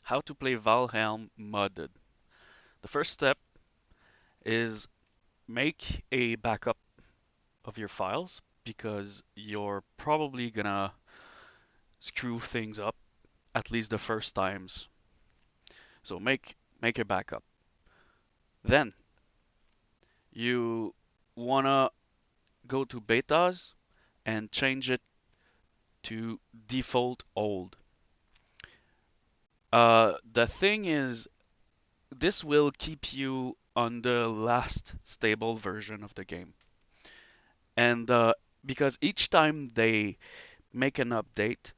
how to play Valheim modded. The first step is make a backup of your files because you're probably gonna screw things up at least the first times. So make a backup. Then you wanna go to betas and change it to default old. The thing is, this will keep you on the last stable version of the game. And because each time they make an update,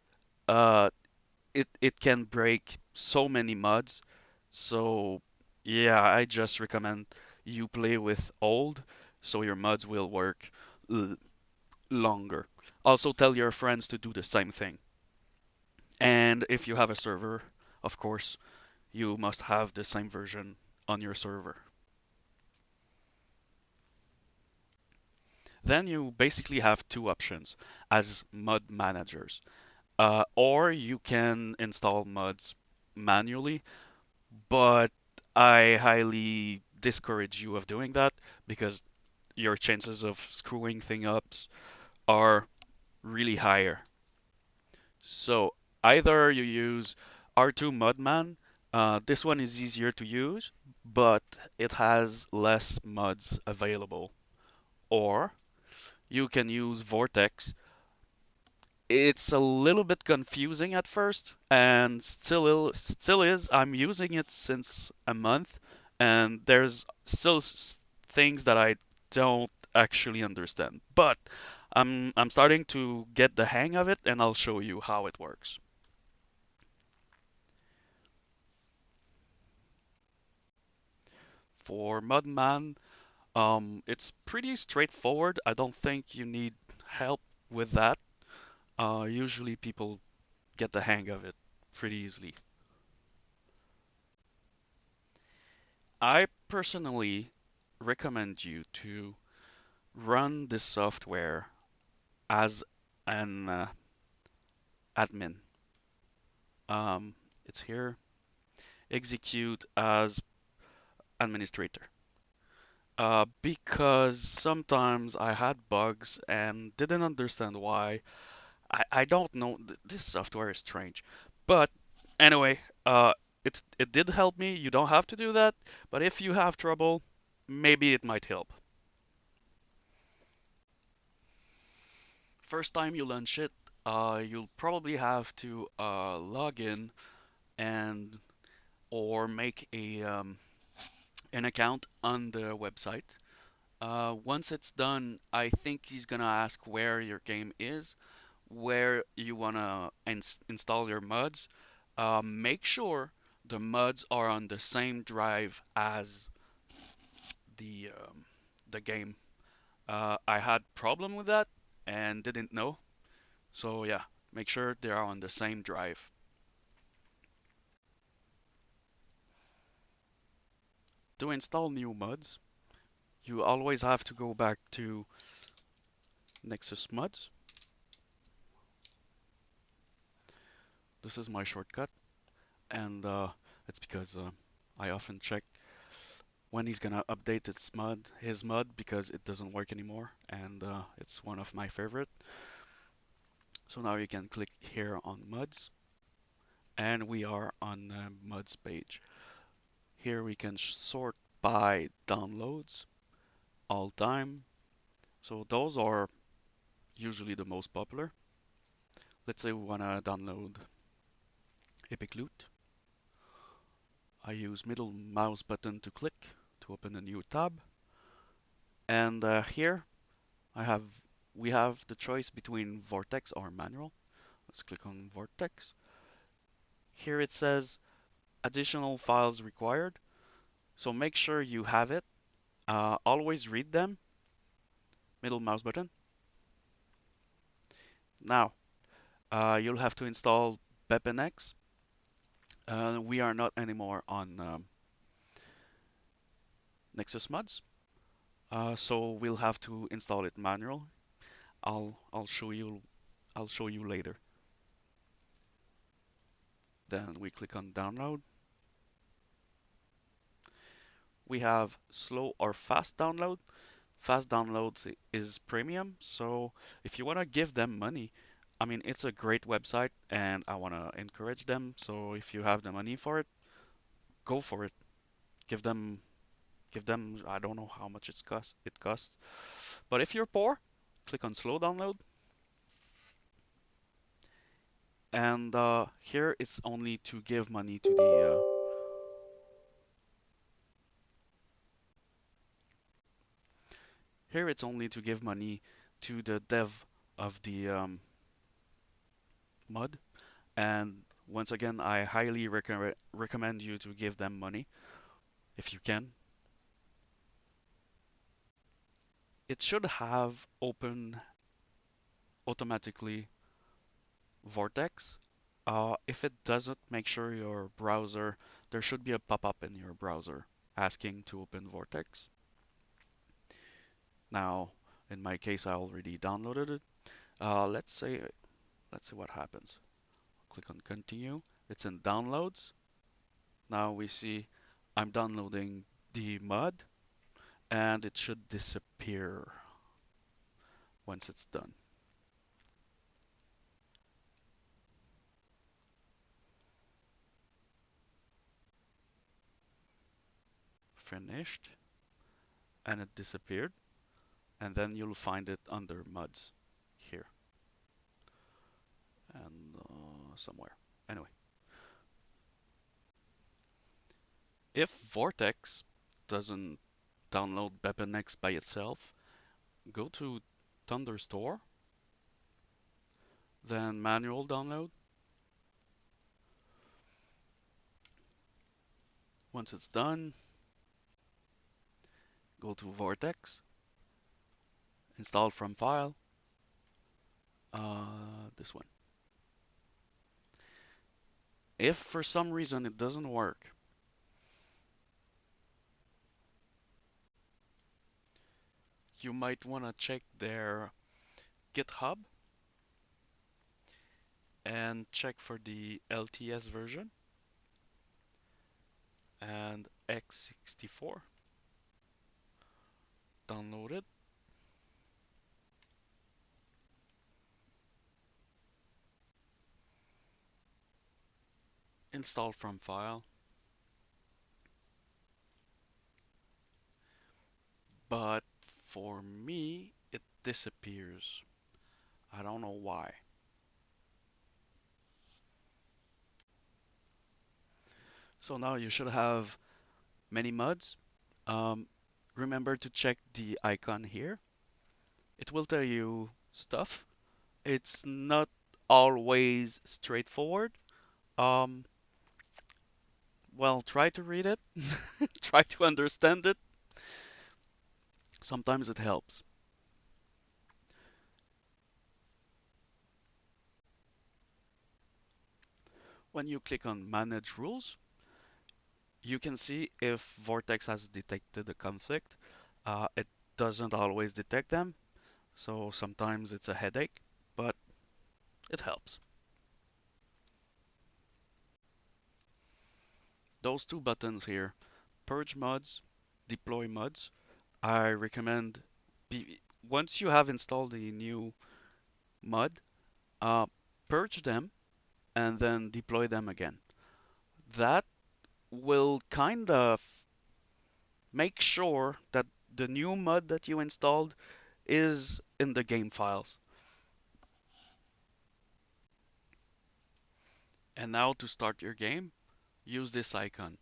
uh, it can break so many mods. So yeah, I just recommend you play with old, so your mods will work l longer. Also tell your friends to do the same thing. And if you have a server, of course, you must have the same version on your server. Then you basically have two options as mod managers. Or you can install mods manually, but I highly discourage you of doing that because your chances of screwing things up are really higher. So either you use R2 Modman, this one is easier to use, but it has less mods available. Or you can use Vortex. It's a little bit confusing at first, and still is. I'm using it since a month, and there's still things that I don't actually understand. But I'm starting to get the hang of it, and I'll show you how it works. For Mudman, it's pretty straightforward. I don't think you need help with that. Usually people get the hang of it pretty easily. I personally recommend you to run this software as an admin. It's here. Execute as administrator. Because sometimes I had bugs and didn't understand why. I don't know. This software is strange. But anyway, it did help me. You don't have to do that. But if you have trouble, maybe it might help. First time you launch it, you'll probably have to log in and or make an account on the website. Once it's done, I think he's gonna ask where your game is, where you wanna install your mods. Make sure the mods are on the same drive as the um, the game. I had problem with that and didn't know. So yeah, make sure they are on the same drive. To install new mods, you always have to go back to Nexus Mods. This is my shortcut, and it's because I often check when he's gonna update his mod, because it doesn't work anymore, and it's one of my favorite. So now you can click here on mods, and we are on the mods page. Here we can sort by downloads, all time. So those are usually the most popular. Let's say we wanna download Epic Loot. I use middle mouse button to click to open a new tab. And here I have we have the choice between Vortex or manual. Let's click on Vortex. Here it says additional files required. So make sure you have it. Always read them. Middle mouse button. Now you'll have to install BepInEx. We are not anymore on Nexus Mods, so we'll have to install it manual. I'll show you later. Then we click on download. We have slow or fast download. Fast downloads is premium, so if you want to give them money, I mean, it's a great website and I want to encourage them. So if you have the money for it, go for it. Give them, give them, I don't know how much it costs. But if you're poor, click on slow download. And here it's only to give money to here it's only to give money to the dev of the mod. And once again, I highly recommend you to give them money if you can. It should have open automatically Vortex. If it doesn't, make sure your browser, there should be a pop-up in your browser asking to open Vortex. Now, in my case, I already downloaded it. Let's see what happens. Click on continue. It's in downloads. Now we see I'm downloading the mod and it should disappear once it's done. Finished, and it disappeared, and then you'll find it under mods here and somewhere. Anyway, if Vortex doesn't download BepInEx by itself, go to Thunderstore, then manual download. Once it's done, go to Vortex, install from file, this one. If for some reason it doesn't work, you might want to check their GitHub and check for the LTS version and x64. Download it, install from file, but for me it disappears. I don't know why. So now you should have many mods. Um, Remember to check the icon here. It will tell you stuff. It's not always straightforward. Um, well, try to read it, try to understand it. Sometimes it helps. When you click on Manage Rules, you can see if Vortex has detected a conflict. It doesn't always detect them, so sometimes it's a headache, but it helps. Those two buttons here, Purge Mods, Deploy Mods, I recommend once you have installed a new mod, uh, purge them and then deploy them again. That will kind of make sure that the new mod that you installed is in the game files. And now to start your game, use this icon.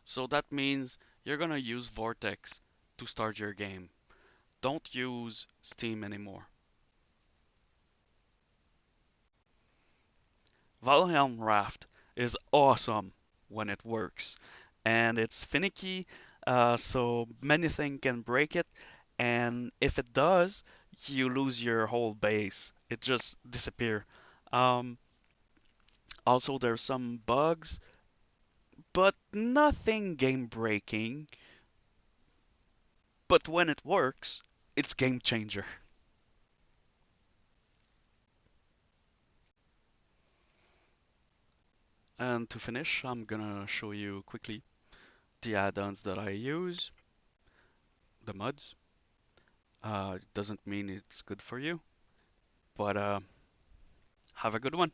So that means you're gonna use Vortex to start your game. Don't use Steam anymore. Valheim Raft is awesome when it works, and it's finicky, so many things can break it. And if it does, you lose your whole base. It just disappear. Um, Also, there's some bugs, but nothing game breaking. But when it works, it's game changer. And to finish, I'm gonna show you quickly the add-ons that I use, the mods. It doesn't mean it's good for you, but have a good one.